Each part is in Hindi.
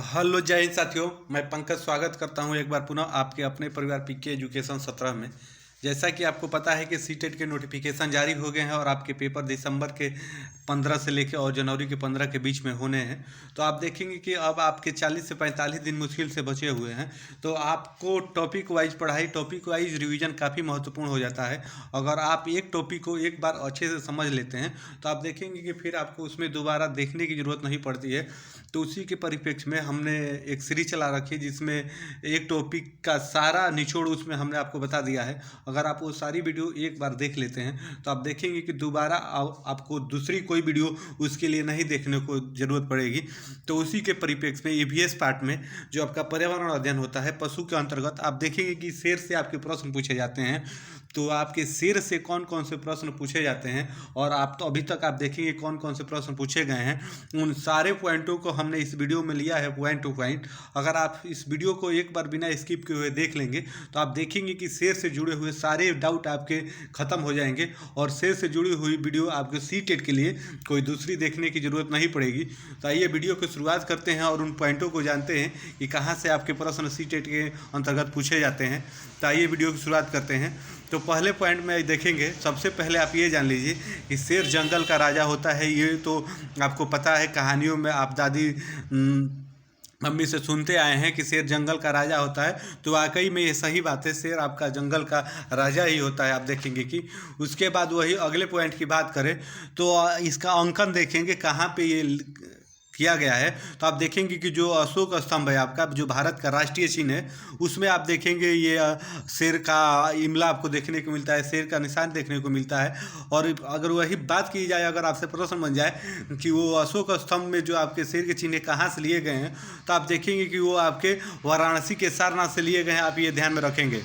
हेलो जय हिंद साथियों, मैं पंकज स्वागत करता हूं एक बार पुनः आपके अपने परिवार पीके एजुकेशन 17 में। जैसा कि आपको पता है कि सीटेट के नोटिफिकेशन जारी हो गए हैं और आपके पेपर दिसंबर के 15 से लेकर और जनवरी के 15 के बीच में होने हैं। तो आप देखेंगे कि अब आपके 40 से 45 दिन मुश्किल से बचे हुए हैं। तो आपको टॉपिक वाइज पढ़ाई, टॉपिक वाइज रिवीजन काफ़ी महत्वपूर्ण हो जाता है। अगर आप एक टॉपिक को एक बार अच्छे से समझ लेते हैं तो आप देखेंगे कि फिर आपको उसमें दोबारा देखने की ज़रूरत नहीं पड़ती है। तो उसी के परिप्रेक्ष्य में हमने एक सीरीज चला रखी है जिसमें एक टॉपिक का सारा निचोड़ उसमें हमने आपको बता दिया है। अगर आप वो सारी वीडियो एक बार देख लेते हैं तो आप देखेंगे कि दोबारा आपको दूसरी कोई वीडियो उसके लिए नहीं देखने को ज़रूरत पड़ेगी। तो उसी के परिप्रेक्ष्य में ईवीएस पार्ट में जो आपका पर्यावरण अध्ययन होता है पशु के अंतर्गत, आप देखेंगे कि शेर से आपके प्रश्न पूछे जाते हैं। तो आपके शेर से कौन कौन से प्रश्न पूछे जाते हैं और आप तो अभी तक आप देखेंगे कौन कौन से प्रश्न पूछे गए हैं। उन सारे पॉइंटों को हमने इस वीडियो में लिया है पॉइंट टू पॉइंट। अगर आप इस वीडियो को एक बार बिना स्किप किए हुए देख लेंगे तो आप देखेंगे कि शेर से जुड़े हुए सारे डाउट आपके ख़त्म हो जाएंगे और शेर से जुड़ी हुई वीडियो आपको सीटेट के लिए कोई दूसरी देखने की ज़रूरत नहीं पड़ेगी। तो आइए वीडियो की शुरुआत करते हैं और उन पॉइंटों को जानते हैं कि कहाँ से आपके प्रश्न सीटेट के अंतर्गत पूछे जाते हैं। तो आइए वीडियो की शुरुआत करते हैं। तो पहले पॉइंट में देखेंगे, सबसे पहले आप ये जान लीजिए कि शेर जंगल का राजा होता है। ये तो आपको पता है, कहानियों में आप दादी मम्मी से सुनते आए हैं कि शेर जंगल का राजा होता है। तो वाकई में ये सही बात है, शेर आपका जंगल का राजा ही होता है। आप देखेंगे कि उसके बाद वही अगले पॉइंट की बात करें तो इसका अंकन देखेंगे कहाँ पे ये किया गया है। तो आप देखेंगे कि जो अशोक स्तंभ है आपका, जो भारत का राष्ट्रीय चिन्ह है, उसमें आप देखेंगे ये शेर का इमला आपको देखने को मिलता है, शेर का निशान देखने को मिलता है। और अगर वही बात की जाए, अगर आपसे प्रश्न बन जाए कि वो अशोक स्तंभ में जो आपके शेर के चिन्ह कहाँ से लिए गए हैं, तो आप देखेंगे कि वो आपके वाराणसी के सारनाथ से लिए गए हैं। आप ये ध्यान में रखेंगे।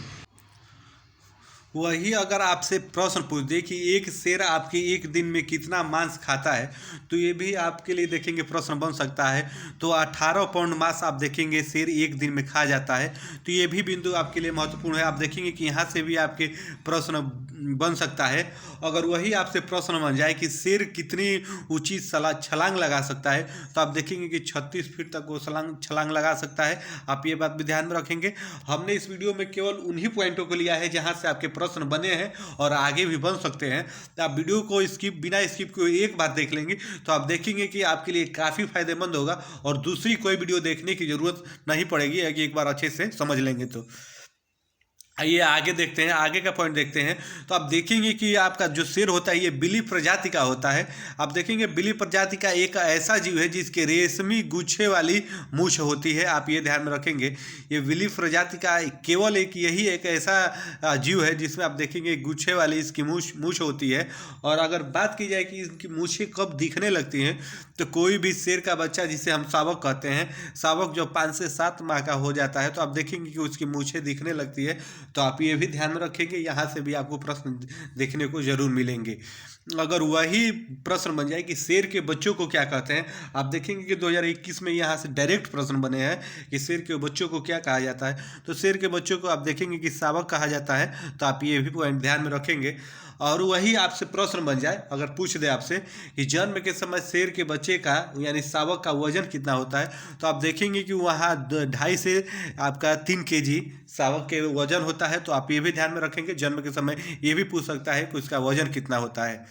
वही अगर आपसे प्रश्न पूछ दे कि एक शेर आपके एक दिन में कितना मांस खाता है, तो ये भी आपके लिए देखेंगे प्रश्न बन सकता है। तो 18 पाउंड मांस आप देखेंगे शेर एक दिन में खा जाता है। तो ये भी बिंदु आपके लिए महत्वपूर्ण है। आप देखेंगे कि यहाँ से भी आपके प्रश्न बन सकता है। अगर वही आपसे प्रश्न बन जाए कि शेर कितनी ऊंची छलांग लगा सकता है, तो आप देखेंगे कि 36 फीट तक वो छलांग लगा सकता है। आप ये बात भी ध्यान में रखेंगे। हमने इस वीडियो में केवल उन्हीं पॉइंटों को लिया है जहाँ से आपके प्रश्न बने हैं और आगे भी बन सकते हैं। तो आप वीडियो को बिना स्किप को एक बार देख लेंगे तो आप देखेंगे कि आपके लिए काफ़ी फायदेमंद होगा और दूसरी कोई वीडियो देखने की ज़रूरत नहीं पड़ेगी अगर एक बार अच्छे से समझ लेंगे तो। आइए आगे देखते हैं, आगे का पॉइंट देखते हैं। तो आप देखेंगे कि आपका जो शेर होता है ये बिली प्रजाति का होता है। आप देखेंगे बिली प्रजाति का एक ऐसा जीव है जिसके रेशमी गुच्छे वाली मूछ होती है। आप ये ध्यान में रखेंगे, ये बिली प्रजाति का केवल यही एक ऐसा जीव है जिसमें आप देखेंगे गुच्छे वाली इसकी मूछ होती है। और अगर बात की जाए कि इसकी मूछें कब दिखने लगती हैं, तो कोई भी शेर का बच्चा, जिसे हम शावक कहते हैं, शावक जो 5 से 7 माह का हो जाता है, तो आप देखेंगे कि उसकी मूछें दिखने लगती है। तो आप ये भी ध्यान में रखेंगे, यहाँ से भी आपको प्रश्न देखने को जरूर मिलेंगे। अगर वही प्रश्न बन जाए कि शेर के बच्चों को क्या कहते हैं, आप देखेंगे कि 2021 में यहाँ से डायरेक्ट प्रश्न बने हैं कि शेर के बच्चों को क्या कहा जाता है। तो शेर के बच्चों को आप देखेंगे कि शावक कहा जाता है। तो आप ये भी पॉइंट ध्यान में रखेंगे। और वही आपसे प्रश्न बन जाए, अगर पूछ दे आपसे कि जन्म के समय शेर के बच्चे का यानी शावक का वजन कितना होता है, तो आप देखेंगे कि वहाँ 2.5 से आपका 3 kg शावक के वजन होता है। तो आप ये भी ध्यान में रखेंगे। जन्म के समय ये भी पूछ सकता है कि उसका वजन कितना होता है।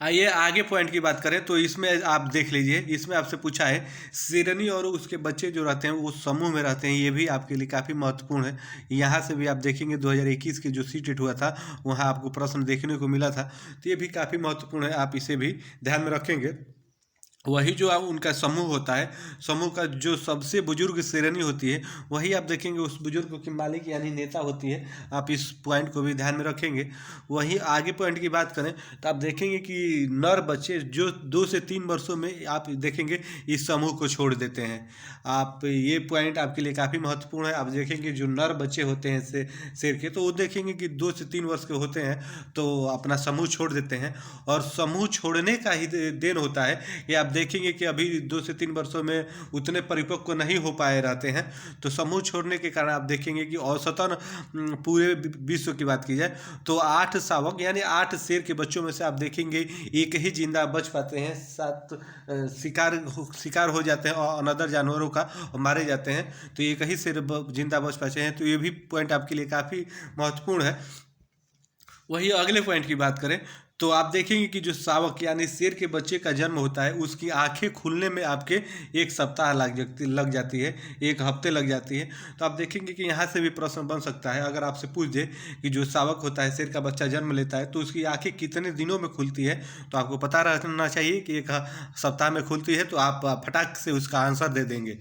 आइए आगे पॉइंट की बात करें तो इसमें आप देख लीजिए, इसमें आपसे पूछा है शेरनी और उसके बच्चे जो रहते हैं वो समूह में रहते हैं। ये भी आपके लिए काफ़ी महत्वपूर्ण है। यहाँ से भी आप देखेंगे 2021 के जो सीटेट हुआ था वहाँ आपको प्रश्न देखने को मिला था। तो ये भी काफ़ी महत्वपूर्ण है, आप इसे भी ध्यान में रखेंगे। वही जो उनका समूह होता है, समूह का जो सबसे बुजुर्ग शेरनी होती है, वही आप देखेंगे उस बुजुर्ग की मालिक यानी नेता होती है। आप इस पॉइंट को भी ध्यान में रखेंगे। वहीं आगे पॉइंट की बात करें तो आप देखेंगे कि नर बच्चे जो 2 से 3 वर्षों में आप देखेंगे इस समूह को छोड़ देते हैं। आप ये पॉइंट आपके लिए काफ़ी महत्वपूर्ण है। आप देखेंगे जो नर बच्चे होते हैं शेर के, तो वो देखेंगे कि 2 से 3 वर्ष के होते हैं तो अपना समूह छोड़ देते हैं। और समूह छोड़ने का ही देन होता है ये आप देखेंगे कि अभी 2 से 3 वर्षों में उतने परिपक्व नहीं हो पाए रहते हैं। तो समूह छोड़ने के कारण आप देखेंगे कि औसतन पूरे विश्व की बात की जाए तो 8 शावक यानी 8 शेर के बच्चों में से आप देखेंगे एक ही जिंदा बच पाते हैं, 7 शिकार हो जाते हैं और अनदर जानवरों का मारे जाते हैं। तो एक ही शेर जिंदा बच पाते हैं। तो ये भी पॉइंट आपके लिए काफ़ी महत्वपूर्ण है। वही अगले पॉइंट की बात करें तो आप देखेंगे कि जो शावक यानी शेर के बच्चे का जन्म होता है उसकी आंखें खुलने में आपके 1 सप्ताह लग जाती है, 1 हफ्ते लग जाती है। तो आप देखेंगे कि यहाँ से भी प्रश्न बन सकता है, अगर आपसे पूछ दे कि जो शावक होता है, शेर का बच्चा जन्म लेता है तो उसकी आंखें कितने दिनों में खुलती है, तो आपको पता रहना चाहिए कि 1 सप्ताह में खुलती है। तो आप फटाक से उसका आंसर दे देंगे।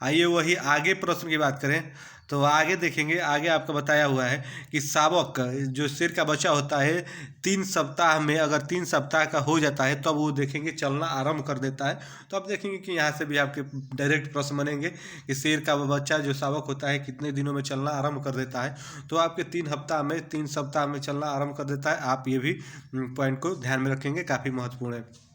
आइए वही आगे प्रश्न की बात करें तो आगे देखेंगे, आगे आपका बताया हुआ है कि शावक जो शेर का बच्चा होता है 3 सप्ताह में, अगर 3 सप्ताह का हो जाता है तब तो वो देखेंगे चलना आरंभ कर देता है। तो आप देखेंगे कि यहाँ से भी आपके डायरेक्ट प्रश्न बनेंगे कि शेर का बच्चा जो शावक होता है कितने दिनों में चलना आरंभ कर देता है। तो आपके 3 सप्ताह में चलना आरंभ कर देता है। आप ये भी पॉइंट को ध्यान में रखेंगे, काफ़ी महत्वपूर्ण है।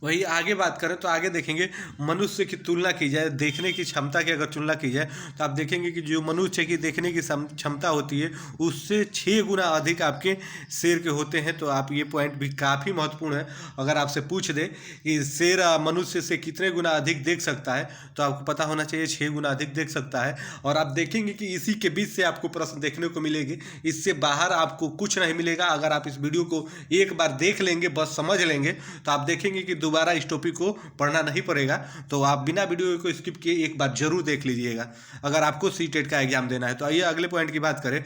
वही आगे बात करें तो आगे देखेंगे मनुष्य की तुलना की जाए, देखने की क्षमता की अगर तुलना की जाए तो आप देखेंगे कि जो मनुष्य की देखने की क्षमता होती है उससे 6 गुना अधिक आपके शेर के होते हैं। तो आप ये पॉइंट भी काफ़ी महत्वपूर्ण है। अगर आपसे पूछ दे कि शेर मनुष्य से कितने गुना अधिक देख सकता है तो आपको पता होना चाहिए 6 गुना अधिक देख सकता है। और आप देखेंगे कि इसी के बीच से आपको प्रश्न देखने को मिलेगी, इससे बाहर आपको कुछ नहीं मिलेगा। अगर आप इस वीडियो को एक बार देख लेंगे, बस समझ लेंगे, तो आप देखेंगे कि दोबारा इस टॉपिक को पढ़ना नहीं पड़ेगा। तो आप बिना वीडियो को स्किप किए एक बार जरूर देख लीजिएगा अगर आपको सीटेट का एग्जाम देना है। तो आइए अगले पॉइंट की बात करें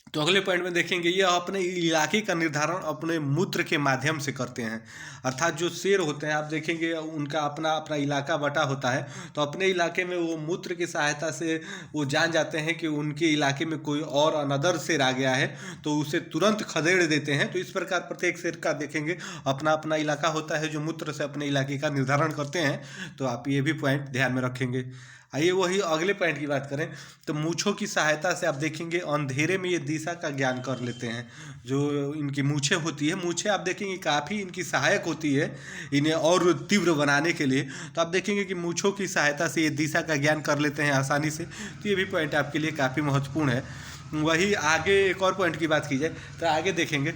तो अगले पॉइंट में देखेंगे ये अपने इलाके का निर्धारण अपने मूत्र के माध्यम से करते हैं। अर्थात जो शेर होते हैं आप देखेंगे उनका अपना अपना इलाका बटा होता है। तो अपने इलाके में वो मूत्र की सहायता से वो जान जाते हैं कि उनके इलाके में कोई और अनदर शेर आ गया है तो उसे तुरंत खदेड़ देते हैं। तो इस प्रकार प्रत्येक शेर का देखेंगे अपना अपना इलाका होता है जो मूत्र से अपने इलाके का निर्धारण करते हैं। तो आप ये भी पॉइंट ध्यान में रखेंगे। आइए वही अगले पॉइंट की बात करें तो मूँछों की सहायता से आप देखेंगे अंधेरे में ये दिशा का ज्ञान कर लेते हैं। जो इनकी मूँछें होती है, मूँछें आप देखेंगे काफ़ी इनकी सहायक होती है इन्हें और तीव्र बनाने के लिए। तो आप देखेंगे कि मूँछों की सहायता से ये दिशा का ज्ञान कर लेते हैं आसानी से। तो ये भी पॉइंट आपके लिए काफ़ी महत्वपूर्ण है। वही आगे एक और पॉइंट की बात की जाए तो आगे देखेंगे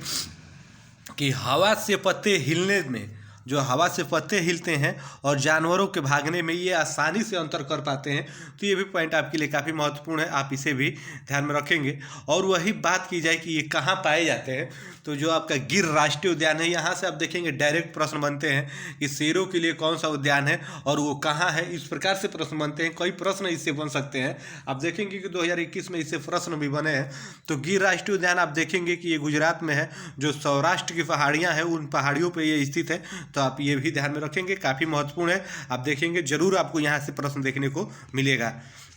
कि हवा से पत्ते हिलने में, जो हवा से पत्ते हिलते हैं और जानवरों के भागने में ये आसानी से अंतर कर पाते हैं। तो ये भी पॉइंट आपके लिए काफ़ी महत्वपूर्ण है, आप इसे भी ध्यान में रखेंगे। और वही बात की जाए कि ये कहाँ पाए जाते हैं तो जो आपका गिर राष्ट्रीय उद्यान है, यहाँ से आप देखेंगे डायरेक्ट प्रश्न बनते हैं कि शेरों के लिए कौन सा उद्यान है और वो कहाँ है। इस प्रकार से प्रश्न बनते हैं, कई प्रश्न इससे बन सकते हैं। आप देखेंगे कि 2021 में इससे प्रश्न भी बने हैं। तो गिर राष्ट्रीय उद्यान आप देखेंगे कि ये गुजरात में है, जो सौराष्ट्र की पहाड़ियाँ हैं उन पहाड़ियों पर ये स्थित है। तो आप ये भी ध्यान में रखेंगे, काफ़ी महत्वपूर्ण है। आप देखेंगे जरूर आपको यहाँ से प्रश्न देखने को मिलेगा।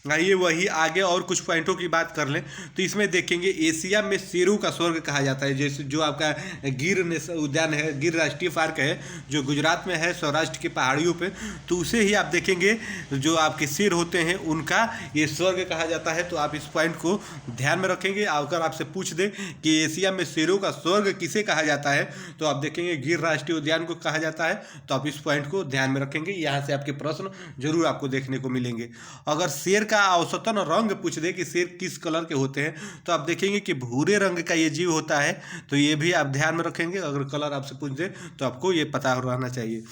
आइए वही आगे और कुछ पॉइंटों की बात कर लें तो इसमें देखेंगे एशिया में शेरों का स्वर्ग कहा जाता है। जैसे जो आपका गिर उद्यान है, गिर राष्ट्रीय पार्क है जो गुजरात में है सौराष्ट्र की पहाड़ियों पे, तो उसे ही आप देखेंगे जो आपके शेर होते हैं उनका ये स्वर्ग कहा जाता है। तो आप इस पॉइंट को ध्यान में रखेंगे। अगर आपसे पूछ दे कि एशिया में शेरों का स्वर्ग किसे कहा जाता है तो आप देखेंगे गिर राष्ट्रीय उद्यान को कहा जाता है। तो आप इस पॉइंट को ध्यान में रखेंगे, यहाँ से आपके प्रश्न जरूर आपको देखने को मिलेंगे। अगर शेर का औसतन रंग पूछ दे कि शेर किस कलर के होते हैं तो आप देखेंगे कि भूरे रंग का ये जीव होता है। तो ये भी आप ध्यान में रखेंगे, अगर कलर आपसे पूछ दे तो आपको ये पता रहना चाहिए।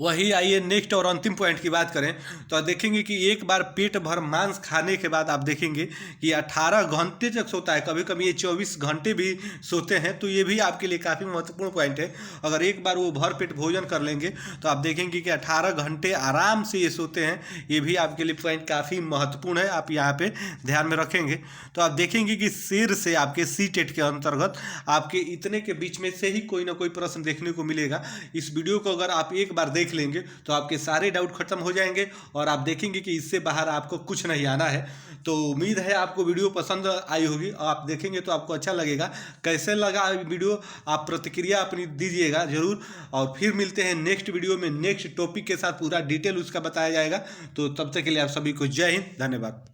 वही आइए नेक्स्ट और अंतिम पॉइंट की बात करें तो देखेंगे कि एक बार पेट भर मांस खाने के बाद आप देखेंगे कि 18 घंटे तक सोता है, कभी कभी ये 24 घंटे भी सोते हैं। तो ये भी आपके लिए काफ़ी महत्वपूर्ण पॉइंट है। अगर एक बार वो भर पेट भोजन कर लेंगे तो आप देखेंगे कि 18 घंटे आराम से ये सोते हैं। ये भी आपके लिए पॉइंट काफ़ी महत्वपूर्ण है, आप यहाँ पे ध्यान में रखेंगे। तो आप देखेंगे कि शेर से आपके सीटेट के अंतर्गत आपके इतने के बीच में से ही कोई ना कोई प्रश्न देखने को मिलेगा। इस वीडियो को अगर आप एक बार देख लेंगे तो आपके सारे डाउट खत्म हो जाएंगे और आप देखेंगे कि इससे बाहर आपको कुछ नहीं आना है। तो उम्मीद है आपको वीडियो पसंद आई होगी, आप देखेंगे तो आपको अच्छा लगेगा। कैसे लगा वीडियो आप प्रतिक्रिया अपनी दीजिएगा जरूर। और फिर मिलते हैं नेक्स्ट वीडियो में नेक्स्ट टॉपिक के साथ, पूरा डिटेल उसका बताया जाएगा। तो तब तक के लिए आप सभी को जय हिंद, धन्यवाद।